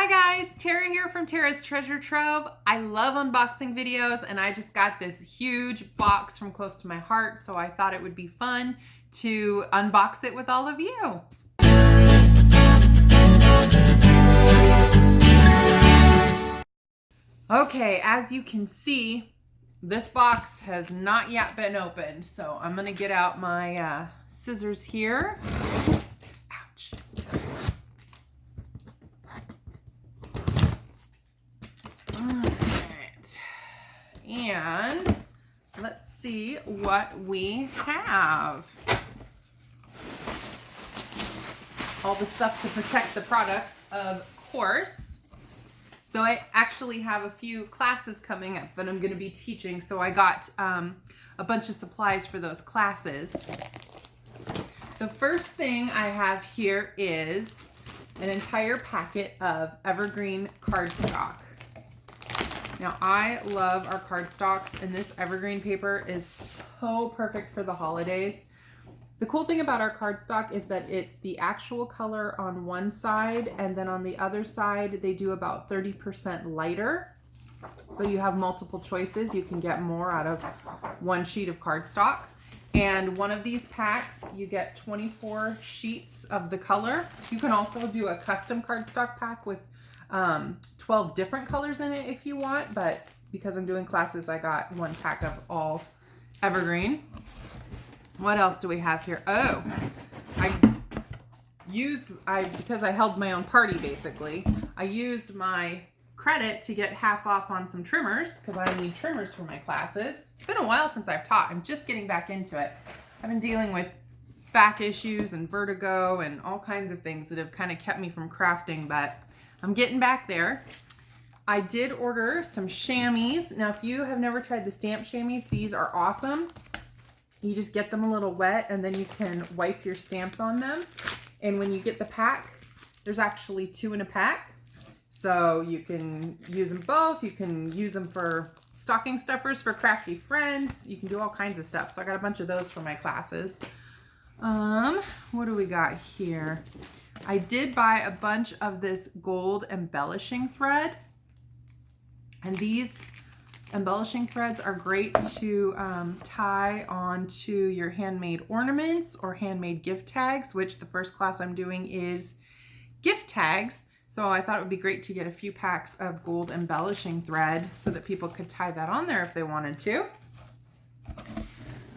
Hi guys, Tara here from Tara's Treasure Trove. I love unboxing videos and I just got this huge box from close to my heart, so I thought it would be fun to unbox it with all of you. Okay, as you can see, this box has not yet been opened, so I'm gonna get out my scissors here. Ouch. And let's see what we have. All the stuff to protect the products, of course. So I actually have a few classes coming up that I'm going to be teaching, so I got a bunch of supplies for those classes. The first thing I have here is an entire packet of Evergreen cardstock. Now, I love our cardstocks, and this Evergreen paper is so perfect for the holidays. The cool thing about our cardstock is that it's the actual color on one side, and then on the other side, they do about 30% lighter. So you have multiple choices. You can get more out of one sheet of cardstock. And one of these packs, you get 24 sheets of the color. You can also do a custom cardstock pack with 12 different colors in it if you want, but because I'm doing classes, I got one pack of all Evergreen. What else do we have here? Oh, because I held my own party basically, I used my credit to get half off on some trimmers because I need trimmers for my classes. It's been a while since I've taught. I'm just getting back into it. I've been dealing with back issues and vertigo and all kinds of things that have kind of kept me from crafting, but I'm getting back there. I did order some chamois. Now, if you have never tried the stamp chamois, these are awesome. You just get them a little wet and then you can wipe your stamps on them. And when you get the pack, there's actually 2 in a pack. So you can use them both. You can use them for stocking stuffers for crafty friends. You can do all kinds of stuff. So I got a bunch of those for my classes. What do we got here? I did buy a bunch of this gold embellishing thread, and these embellishing threads are great to tie onto your handmade ornaments or handmade gift tags, which the first class I'm doing is gift tags. So I thought it would be great to get a few packs of gold embellishing thread so that people could tie that on there if they wanted to.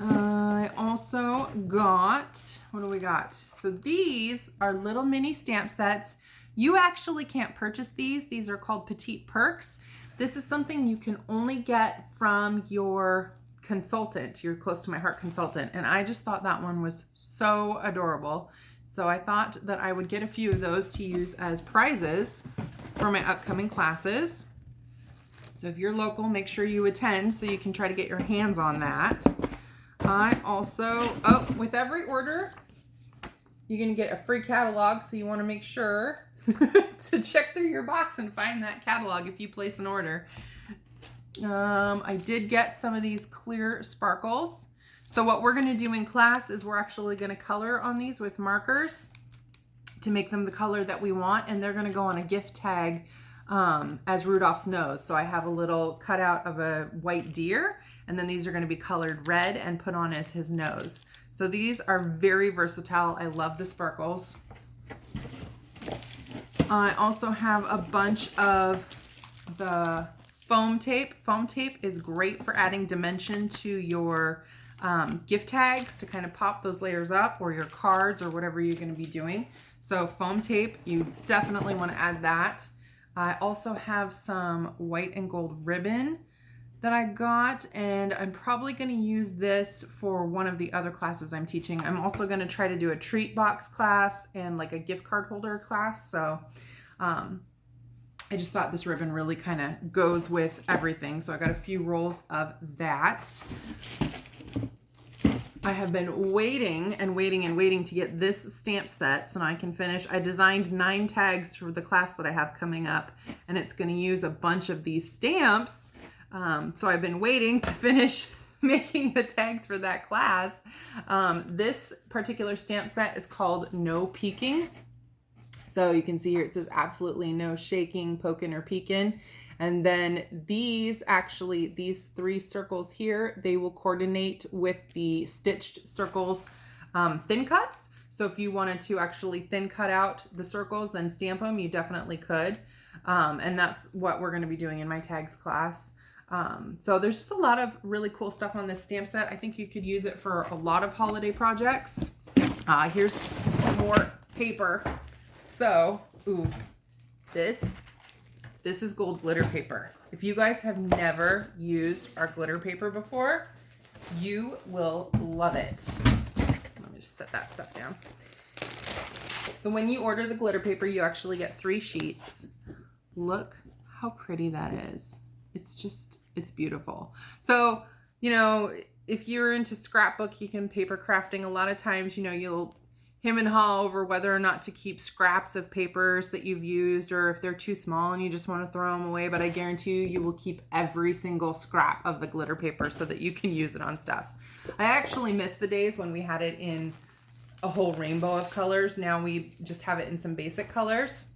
I also got, what do we got? So these are little mini stamp sets. You actually can't purchase these. These are called Petite Perks. This is something you can only get from your consultant, your Close to My Heart consultant. And I just thought that one was so adorable. So I thought that I would get a few of those to use as prizes for my upcoming classes. So if you're local, make sure you attend so you can try to get your hands on that. I also, with every order, you're going to get a free catalog, so you want to make sure to check through your box and find that catalog if you place an order. I did get some of these clear sparkles. So what we're going to do in class is we're actually going to color on these with markers to make them the color that we want, and they're going to go on a gift tag as Rudolph's nose. So I have a little cutout of a white deer, and then these are going to be colored red and put on as his nose. So these are very versatile. I love the sparkles. I also have a bunch of the foam tape. Foam tape is great for adding dimension to your gift tags to kind of pop those layers up, or your cards or whatever you're going to be doing. So foam tape, you definitely want to add that. I also have some white and gold ribbon that I got, and I'm probably going to use this for one of the other classes I'm teaching. I'm also going to try to do a treat box class and like a gift card holder class. So I just thought this ribbon really kind of goes with everything. So I got a few rolls of that. I have been waiting and waiting and waiting to get this stamp set so now I can finish. I designed 9 tags for the class that I have coming up, and it's going to use a bunch of these stamps. So I've been waiting to finish making the tags for that class. This particular stamp set is called No Peeking. So you can see here it says absolutely no shaking, poking, or peeking. And then these three circles here, they will coordinate with the stitched circles thin cuts. So if you wanted to actually thin cut out the circles, then stamp them, you definitely could. And that's what we're going to be doing in my tags class. So there's just a lot of really cool stuff on this stamp set. I think you could use it for a lot of holiday projects. Here's some more paper. So, ooh, this is gold glitter paper. If you guys have never used our glitter paper before, you will love it. Let me just set that stuff down. So when you order the glitter paper, you actually get 3 sheets. Look how pretty that is. It's beautiful. So, you know, if you're into scrapbooking, paper crafting, a lot of times, you know, you'll hem and haw over whether or not to keep scraps of papers that you've used, or if they're too small and you just want to throw them away. But I guarantee you will keep every single scrap of the glitter paper so that you can use it on stuff. I actually miss the days when we had it in a whole rainbow of colors. Now we just have it in some basic colors.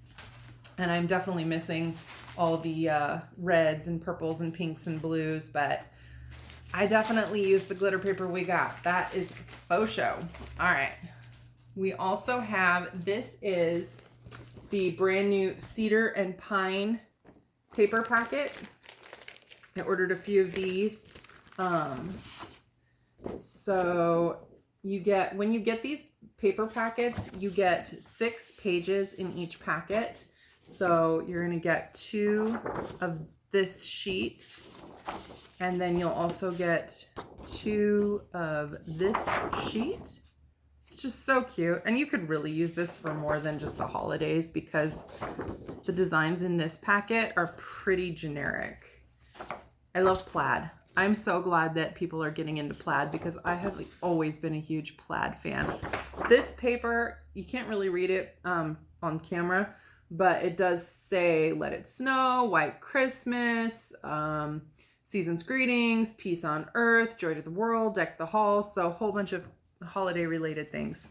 And I'm definitely missing all the reds and purples and pinks and blues, but I definitely use the glitter paper we got. That is faux show. All right. We also have, this is the brand new Cedar and Pine paper packet. I ordered a few of these. So you get, when you get these paper packets, you get 6 pages in each packet. So you're going to get 2 of this sheet, and then you'll also get 2 of this sheet. It's just so cute. And you could really use this for more than just the holidays, because the designs in this packet are pretty generic. I love plaid. I'm so glad that people are getting into plaid, because I have always been a huge plaid fan. This paper, you can't really read it on camera, but it does say let it snow, white Christmas, season's greetings, peace on earth, joy to the world, deck the halls. So a whole bunch of holiday related things.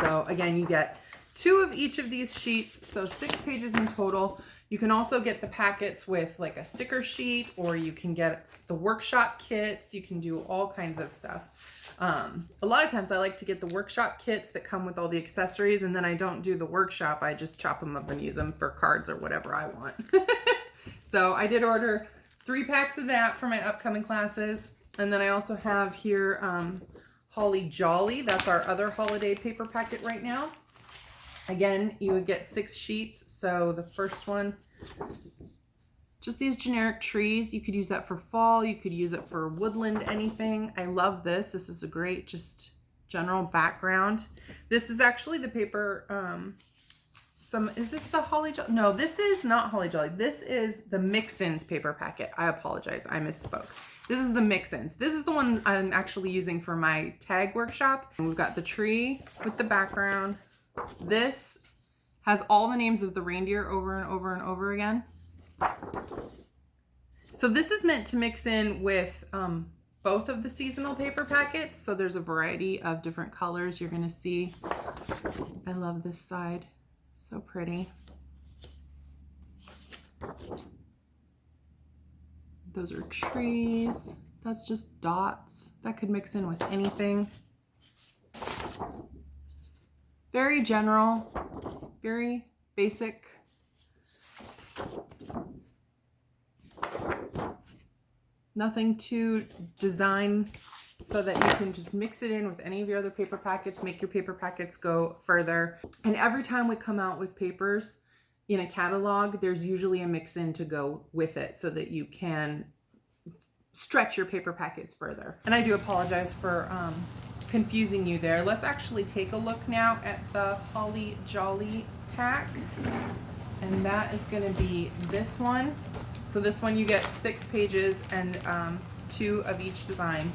So again, you get 2 of each of these sheets, so 6 pages in total. You can also get the packets with like a sticker sheet, or you can get the workshop kits. You can do all kinds of stuff. A lot of times I like to get the workshop kits that come with all the accessories, and then I don't do the workshop. I just chop them up and use them for cards or whatever I want. So I did order 3 packs of that for my upcoming classes. And then I also have here Holly Jolly. That's our other holiday paper packet right now. Again, you would get 6 sheets. So the first one, just these generic trees. You could use that for fall. You could use it for woodland, anything. I love this. This is a great just general background. This is actually the paper. Is this the Holly Jolly? No, this is not Holly Jolly. This is the Mix-Ins paper packet. I apologize. I misspoke. This is the Mix-Ins. This is the one I'm actually using for my tag workshop. And we've got the tree with the background. This has all the names of the reindeer over and over and over again. So this is meant to mix in with both of the seasonal paper packets. So there's a variety of different colors you're going to see. I love this side. So pretty. Those are trees. That's just dots. That could mix in with anything. Very general, very basic. Nothing to design, so that you can just mix it in with any of your other paper packets, make your paper packets go further. And every time we come out with papers in a catalog, there's usually a mix-in to go with it so that you can stretch your paper packets further. And I do apologize for confusing you there. Let's actually take a look now at the Holly Jolly pack. And that is going to be this one. So this one you get 6 pages and 2 of each design.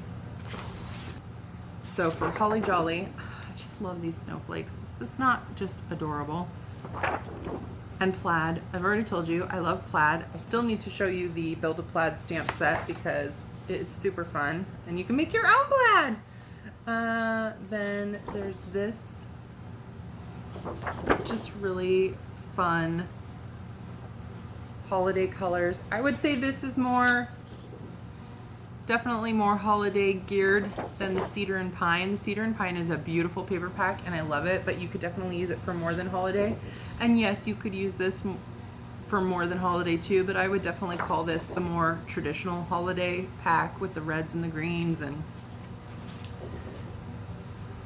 So for Holly Jolly, I just love these snowflakes. Is this not just adorable? And plaid. I've already told you I love plaid. I still need to show you the Build a Plaid stamp set because it is super fun. And you can make your own plaid. Then there's this Just really fun holiday colors. I would say this is definitely more holiday geared than the Cedar and Pine. The Cedar and Pine is a beautiful paper pack and I love it, but you could definitely use it for more than holiday. And yes, you could use this for more than holiday too, but I would definitely call this the more traditional holiday pack with the reds and the greens. And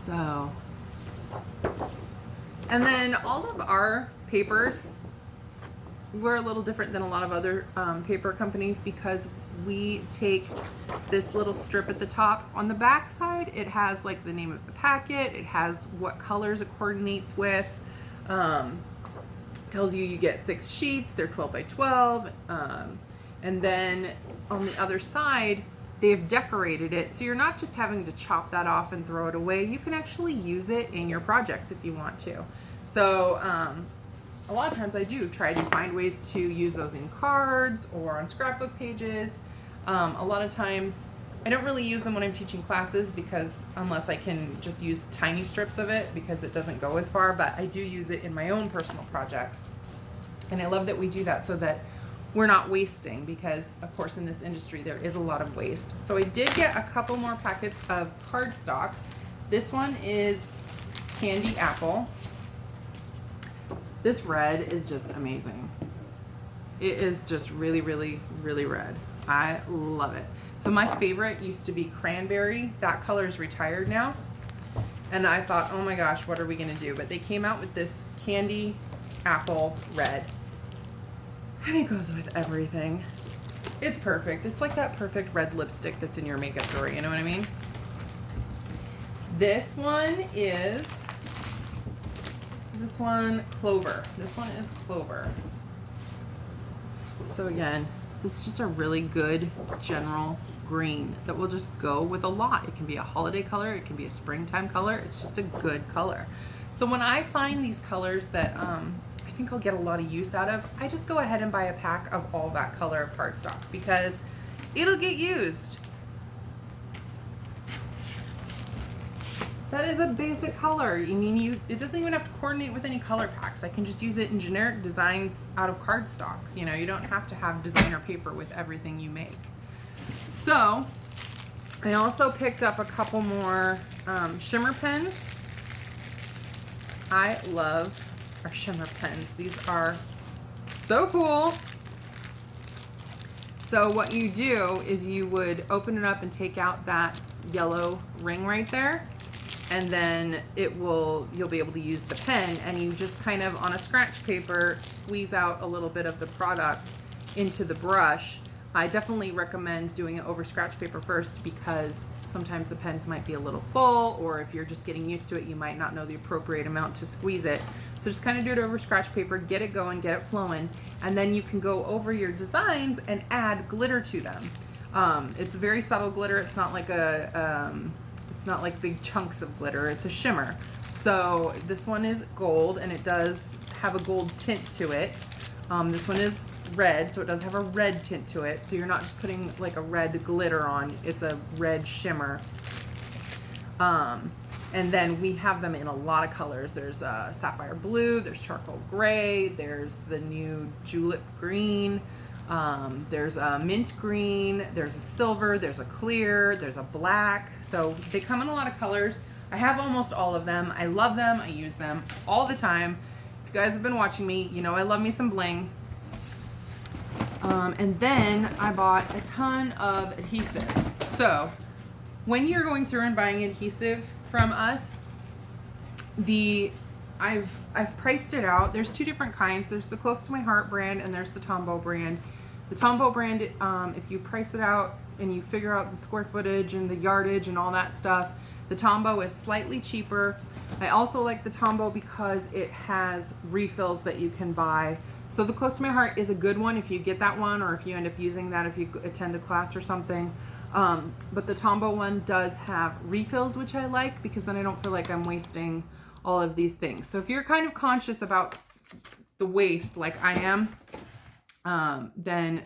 so, and then all of our papers, we're a little different than a lot of other paper companies because we take this little strip at the top. On the back side, it has like the name of the packet, it has what colors it coordinates with, tells you get 6 sheets, they're 12 by 12, and then on the other side, they've decorated it so you're not just having to chop that off and throw it away. You can actually use it in your projects if you want to. So a lot of times I do try to find ways to use those in cards or on scrapbook pages. A lot of times I don't really use them when I'm teaching classes because unless I can just use tiny strips of it because it doesn't go as far, but I do use it in my own personal projects. And I love that we do that so that we're not wasting because of course in this industry there is a lot of waste. So I did get a couple more packets of cardstock. This one is Candy Apple. This red is just amazing. It is just really, really, really red. I love it. So my favorite used to be Cranberry. That color is retired now. And I thought, oh my gosh, what are we gonna do? But they came out with this Candy Apple red. And it goes with everything. It's perfect. It's like that perfect red lipstick that's in your makeup drawer, you know what I mean? This one is this one Clover. This one is Clover. So again, this is just a really good general green that will just go with a lot. It can be a holiday color, it can be a springtime color. It's just a good color. So when I find these colors that I think I'll get a lot of use out of, I just go ahead and buy a pack of all that color of cardstock because it'll get used. That is a basic color. I mean, it doesn't even have to coordinate with any color packs. I can just use it in generic designs out of cardstock. You know, you don't have to have designer paper with everything you make. So, I also picked up a couple more Shimmer Pens. I love our Shimmer Pens. These are so cool. So what you do is you would open it up and take out that yellow ring right there. And then you'll be able to use the pen and you just kind of on a scratch paper squeeze out a little bit of the product into the brush. I definitely recommend doing it over scratch paper first because sometimes the pens might be a little full, or if you're just getting used to it, you might not know the appropriate amount to squeeze it. So just kind of do it over scratch paper, get it going, get it flowing, and then you can go over your designs and add glitter to them. It's very subtle glitter. It's not like it's not like big chunks of glitter, it's a shimmer. So this one is gold and it does have a gold tint to it. This one is red, so it does have a red tint to it. So you're not just putting like a red glitter on, it's a red shimmer. And then we have them in a lot of colors. There's sapphire blue, there's charcoal gray, there's the new julep green, there's a mint green, there's a silver, there's a clear, there's a black. So they come in a lot of colors. I have almost all of them. I love them. I use them all the time. If you guys have been watching me, you know I love me some bling. And then I bought a ton of adhesive. So when you're going through and buying adhesive from us, I've priced it out. There's two different kinds. There's the Close to My Heart brand and there's the Tombow brand. The Tombow brand, if you price it out and you figure out the square footage and the yardage and all that stuff, the Tombow is slightly cheaper. I also like the Tombow because it has refills that you can buy. So the Close to My Heart is a good one if you get that one, or if you end up using that if you attend a class or something. But the Tombow one does have refills, which I like because then I don't feel like I'm wasting all of these things. So if you're kind of conscious about the waste like I am, then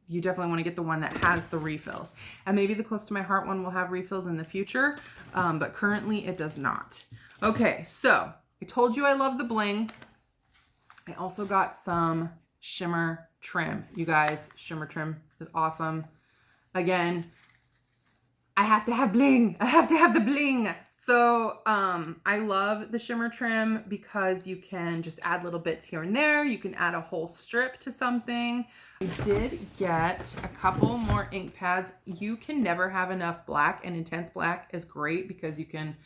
you definitely want to get the one that has the refills. And maybe the Close to My Heart one will have refills in the future, but currently it does not. Okay, so I told you I love the bling. I also got some shimmer trim. You guys, shimmer trim is awesome. Again, I have to have bling. I have to have the bling. So I love the shimmer trim because you can just add little bits here and there. You can add a whole strip to something. I did get a couple more ink pads. You can never have enough black, and intense black is great because you can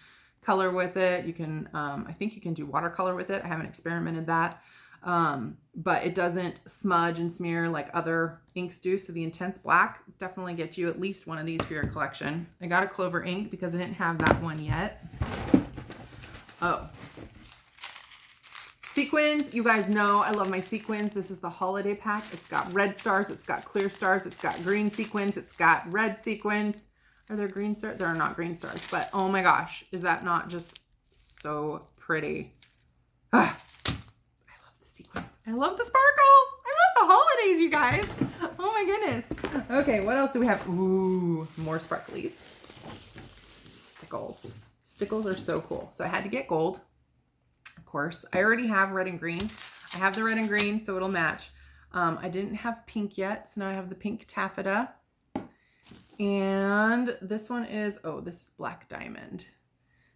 color with it. You can, I think you can do watercolor with it. I haven't experimented that. But it doesn't smudge and smear like other inks do. So the intense black definitely get you at least one of these for your collection. I got a Clover ink because I didn't have that one yet. Oh, sequins. You guys know I love my sequins. This is the holiday pack. It's got red stars. It's got clear stars. It's got green sequins. It's got red sequins. Are there green stars? There are not green stars, but oh my gosh, is that not just so pretty? Ah. I love the sparkle. I love the holidays, you guys. Oh my goodness. Okay, what else do we have? Ooh, more sparklies. Stickles. Stickles are so cool. So I had to get gold, of course. I already have red and green. I have the red and green, so it'll match. I didn't have pink yet, so now I have the pink taffeta. And this one is, oh, this is black diamond.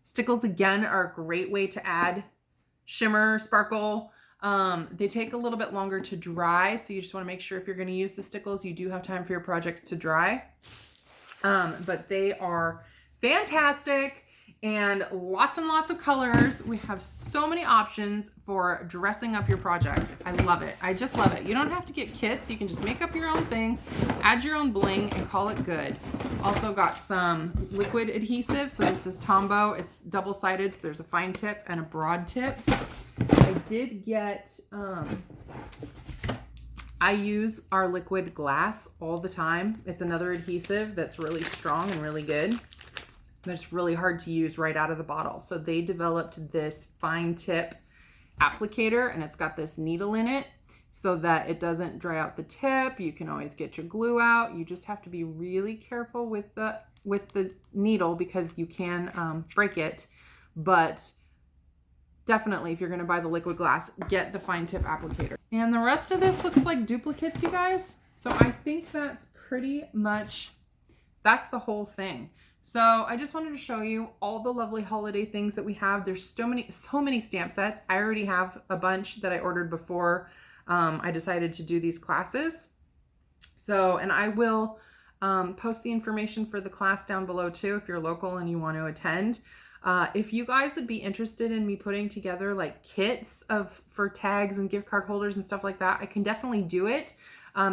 Stickles, again, are a great way to add shimmer, sparkle. They take a little bit longer to dry, so you just want to make sure if you're going to use the stickles, you do have time for your projects to dry. But they are fantastic and lots of colors. We have so many options for dressing up your projects. I love it. I just love it. You don't have to get kits. You can just make up your own thing, add your own bling, and call it good. Also got some liquid adhesive. So this is Tombow. It's double-sided, so there's a fine tip and a broad tip. I did get, I use our liquid glass all the time. It's another adhesive that's really strong and really good. But it's really hard to use right out of the bottle. So they developed this fine tip applicator, and it's got this needle in it so that it doesn't dry out the tip. You can always get your glue out. You just have to be really careful with the needle because you can break it. But definitely, if you're going to buy the liquid glass, get the fine tip applicator. And the rest of this looks like duplicates, you guys. So I think that's pretty much, that's the whole thing. So I just wanted to show you all the lovely holiday things that we have. There's so many stamp sets. I already have a bunch that I ordered before I decided to do these classes. So, and I will post the information for the class down below too if you're local and you want to attend. If you guys would be interested in me putting together like kits for tags and gift card holders and stuff like that, I can definitely do it.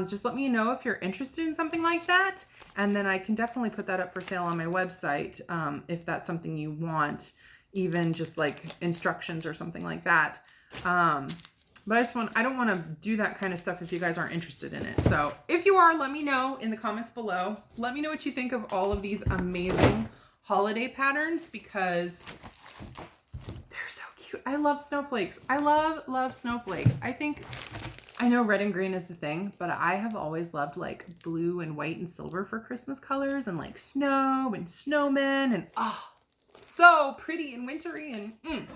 Just let me know if you're interested in something like that. And then I can definitely put that up for sale on my website if that's something you want, even just like instructions or something like that. But I don't want to do that kind of stuff if you guys aren't interested in it. So if you are, let me know in the comments below. Let me know what you think of all of these amazing holiday patterns because they're so cute. I love snowflakes. I love snowflakes. I know red and green is the thing, but I have always loved like blue and white and silver for Christmas colors and like snow and snowmen and so pretty and wintry and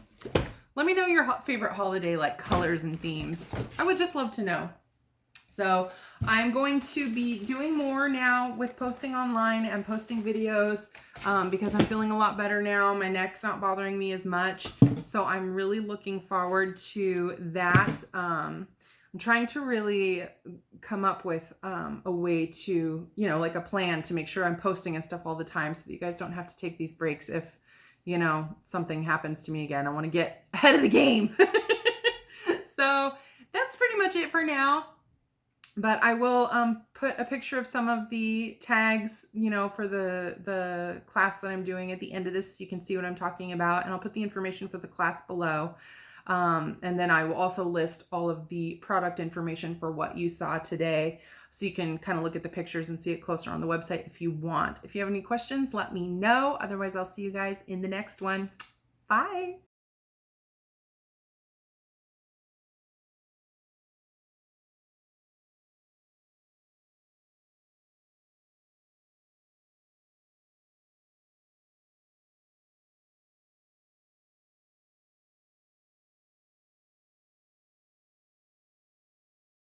Let me know your favorite holiday like colors and themes. I would just love to know. So I'm going to be doing more now with posting online and posting videos because I'm feeling a lot better now. My neck's not bothering me as much. So I'm really looking forward to that. I'm trying to really come up with a way to, you know, like a plan to make sure I'm posting and stuff all the time so that you guys don't have to take these breaks if, you know, something happens to me again. I want to get ahead of the game. So that's pretty much it for now. But I will put a picture of some of the tags, you know, for the class that I'm doing at the end of this so you can see what I'm talking about. And I'll put the information for the class below. And then I will also list all of the product information for what you saw today so you can kind of look at the pictures and see it closer on the website if you want. If you have any questions, let me know. Otherwise, I'll see you guys in the next one. Bye.